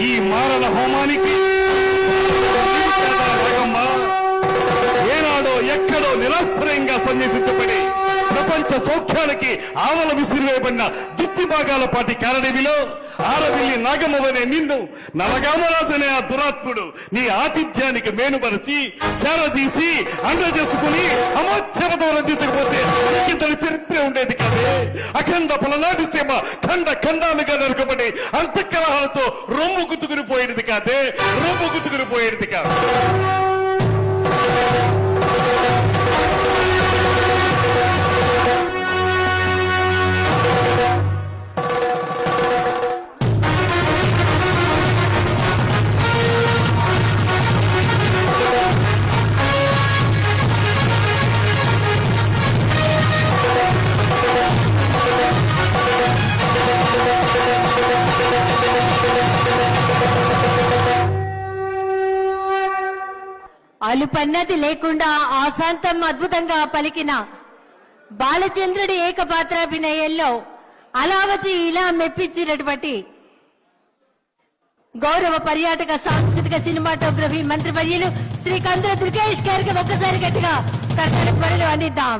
ఈ మారణ హోమానికి ఏనాడో ఎక్కడో నిరాశ్రయంగా సన్యాసించబడి ప్రపంచ సౌఖ్యాలకి ఆవల విసిరివేయబడిన దుత్తి భాగాల పాటి కారడవిలో ఆరవిల్లి నాగమ్మవనే నిన్ను నవగామరాజనే ఆ దురాత్ముడు నీ ఆతిథ్యానికి మేనుపరిచి చేరదీసి అండ చేసుకుని అమోచ్చరతో రంజించకపోతే ఇంతటి చరిత్ర ఉండేది కాదే. అఖండ పలనాటి సీమ ఖండ ఖండాలుగా నరుకబడి అంతఃకలహాలతో రొమ్ము గుతుకుని పోయేది కాదే, రొమ్ము గుతుకుని పోయేది కాదు. అలుపన్నది లేకుండా ఆశాంతం అద్భుతంగా పలికిన బాలచంద్రుడి ఏకపాత్రాభినయంలో అలా వచ్చి ఇలా మెప్పించినటువంటి గౌరవ పర్యాటక సాంస్కృతిక సినిమాటోగ్రఫీ మంత్రివర్యులు శ్రీ కందుల దుర్గేష్ గారికి ఒక్కసారి గట్టిగా కర్తవ్య త్వరలు అందిద్దాం.